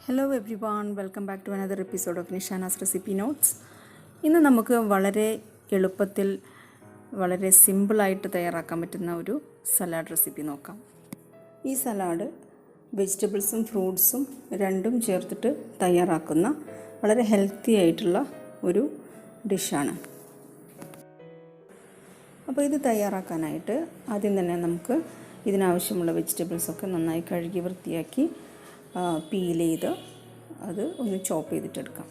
Hello everyone, welcome back to another episode of NISHANA'S recipe notes. ഇന്ന് നമുക്ക് വളരെ എളുപ്പത്തിൽ വളരെ സിമ്പിളായിട്ട് തയ്യാറാക്കാൻ പറ്റുന്ന ഒരു സലാഡ് റെസിപ്പി നോക്കാം. ഈ സലാഡ് വെജിറ്റബിൾസും ഫ്രൂട്ട്സും രണ്ടും ചേർത്തിട്ട് തയ്യാറാക്കുന്ന വളരെ ഹെൽത്തി ആയിട്ടുള്ള ഒരു ഡിഷാണ്. അപ്പോൾ ഇത് തയ്യാറാക്കാനായിട്ട് ആദ്യം തന്നെ നമുക്ക് ഇതിനാവശ്യമുള്ള വെജിറ്റബിൾസൊക്കെ നന്നായി കഴുകി വൃത്തിയാക്കി പീൽ ചെയ്ത് അത് ഒന്ന് ചോപ്പ് ചെയ്തിട്ടെടുക്കാം.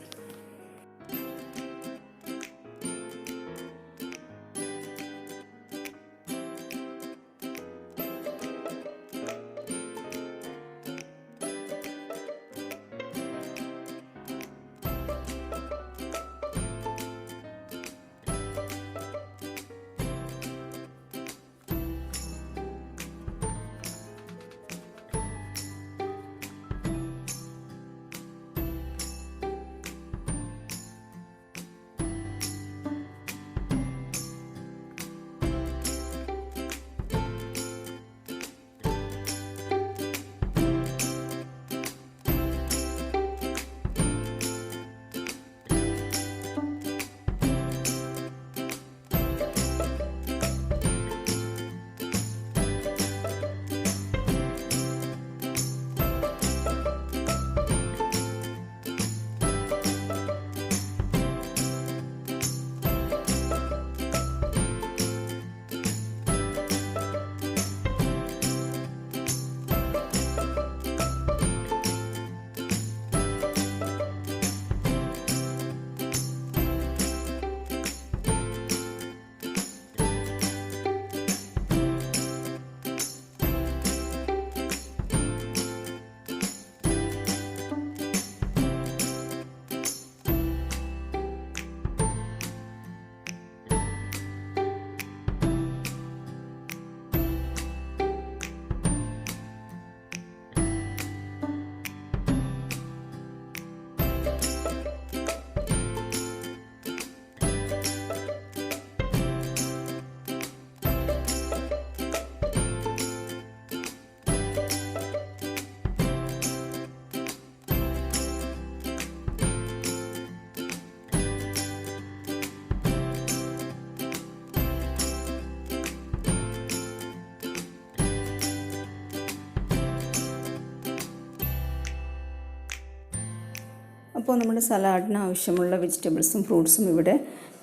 അപ്പോൾ നമ്മുടെ സലാഡിന് ആവശ്യമുള്ള വെജിറ്റബിൾസും ഫ്രൂട്ട്സും ഇവിടെ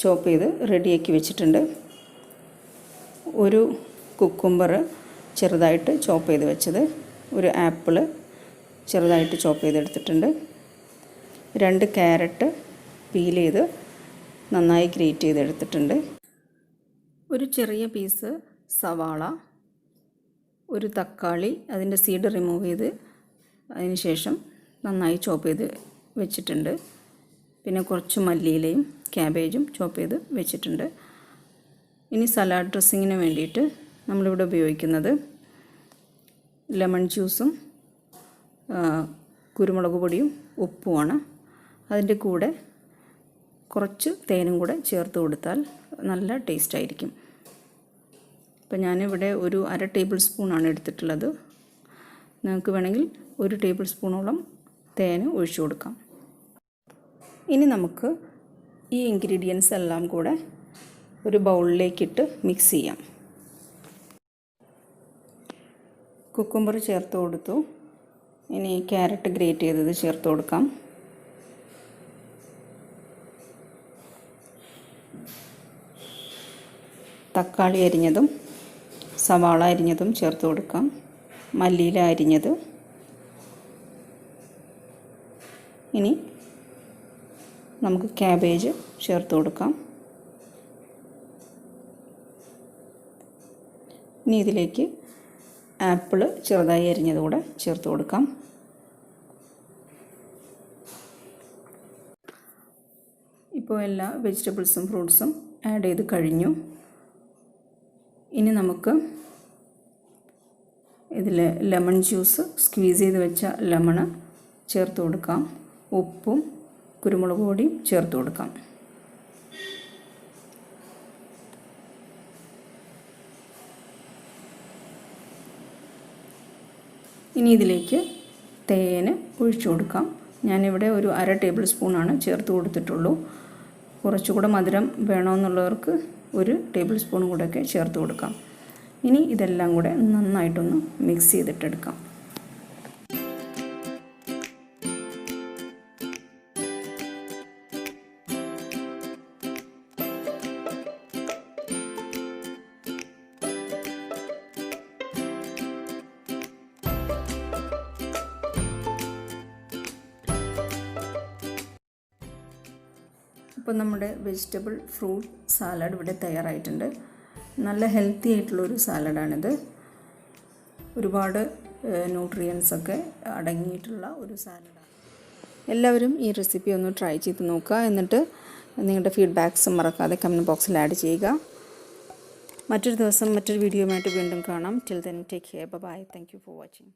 ചോപ്പ് ചെയ്ത് റെഡിയാക്കി വെച്ചിട്ടുണ്ട്. ഒരു കുക്കുംബർ ചെറുതായിട്ട് ചോപ്പ് ചെയ്ത് വെച്ചത്, ഒരു ആപ്പിൾ ചെറുതായിട്ട് ചോപ്പ് ചെയ്തെടുത്തിട്ടുണ്ട്, 2 ക്യാരറ്റ് പീൽ ചെയ്ത് നന്നായി ഗ്രേറ്റ് ചെയ്തെടുത്തിട്ടുണ്ട്, ഒരു ചെറിയ പീസ് സവാള, ഒരു തക്കാളി അതിൻ്റെ സീഡ് റിമൂവ് ചെയ്ത് അതിന് ശേഷം നന്നായി ചോപ്പ് ചെയ്ത് വെച്ചിട്ടുണ്ട്, പിന്നെ കുറച്ച് മല്ലിയിലയും ക്യാബേജും ചോപ്പ് ചെയ്ത് വെച്ചിട്ടുണ്ട്. ഇനി സലാഡ് ഡ്രസ്സിങ്ങിന് വേണ്ടിയിട്ട് നമ്മളിവിടെ ഉപയോഗിക്കുന്നത് ലെമൺ ജ്യൂസും കുരുമുളക് പൊടിയും ഉപ്പുമാണ്. അതിൻ്റെ കൂടെ കുറച്ച് തേനും കൂടെ ചേർത്ത് കൊടുത്താൽ നല്ല ടേസ്റ്റ് ആയിരിക്കും. അപ്പോൾ ഞാനിവിടെ ഒരു 1/2 ടേബിൾ സ്പൂണാണ് എടുത്തിട്ടുള്ളത്. നിങ്ങൾക്ക് വേണമെങ്കിൽ 1 ടേബിൾ സ്പൂണോളം തേന് ഒഴിച്ചു കൊടുക്കാം. ഇനി നമുക്ക് ഈ ഇൻഗ്രീഡിയൻസ് എല്ലാം കൂടെ ഒരു ബൗളിലേക്കിട്ട് മിക്സ് ചെയ്യാം. കുക്കുംബർ ചേർത്ത് കൊടുത്തു. ഇനി ക്യാരറ്റ് ഗ്രേറ്റ് ചെയ്തത് ചേർത്ത് കൊടുക്കാം. തക്കാളി അരിഞ്ഞതും സവാള അരിഞ്ഞതും ചേർത്ത് കൊടുക്കാം. മല്ലിയില അരിഞ്ഞത്. ഇനി നമുക്ക് ക്യാബേജ് ചേർത്ത് കൊടുക്കാം. ഇനി ഇതിലേക്ക് ആപ്പിൾ ചെറുതായി അരിഞ്ഞതുകൂടെ ചേർത്ത് കൊടുക്കാം. ഇപ്പോൾ എല്ലാ വെജിറ്റബിൾസും ഫ്രൂട്ട്സും ആഡ് ചെയ്ത് കഴിഞ്ഞു. ഇനി നമുക്ക് ഇതിൽ ലെമൺ ജ്യൂസ് സ്ക്വീസ് ചെയ്ത് വെച്ച ലെമണ് ചേർത്ത് കൊടുക്കാം. ഉപ്പും കുരുമുളക് പൊടിയും ചേർത്ത് കൊടുക്കാം. ഇനി ഇതിലേക്ക് തേന് ഒഴിച്ചു കൊടുക്കാം. ഞാനിവിടെ ഒരു 1/2 ടേബിൾ സ്പൂണാണ് ചേർത്ത് കൊടുത്തിട്ടുള്ളൂ. കുറച്ചുകൂടെ മധുരം വേണമെന്നുള്ളവർക്ക് 1 ടേബിൾ സ്പൂൺ കൂടെയൊക്കെ ചേർത്ത് കൊടുക്കാം. ഇനി ഇതെല്ലാം കൂടെ നന്നായിട്ടൊന്ന് മിക്സ് ചെയ്തിട്ടെടുക്കാം. അപ്പോൾ നമ്മുടെ വെജിറ്റബിൾ ഫ്രൂട്ട് സാലഡ് ഇവിടെ തയ്യാറായിട്ടുണ്ട്. നല്ല ഹെൽത്തി ആയിട്ടുള്ളൊരു സാലഡാണിത്. ഒരുപാട് ന്യൂട്രിയൻസൊക്കെ അടങ്ങിയിട്ടുള്ള ഒരു സാലഡാണ്. എല്ലാവരും ഈ റെസിപ്പി ഒന്ന് ട്രൈ ചെയ്ത് നോക്കുക. എന്നിട്ട് നിങ്ങളുടെ ഫീഡ്ബാക്ക്സ് മറക്കാതെ കമൻറ്റ് ബോക്സിൽ ആഡ് ചെയ്യുക. മറ്റൊരു ദിവസം മറ്റൊരു വീഡിയോയുമായിട്ട് വീണ്ടും കാണാം. Till then take care. Bye. Thank you for watching.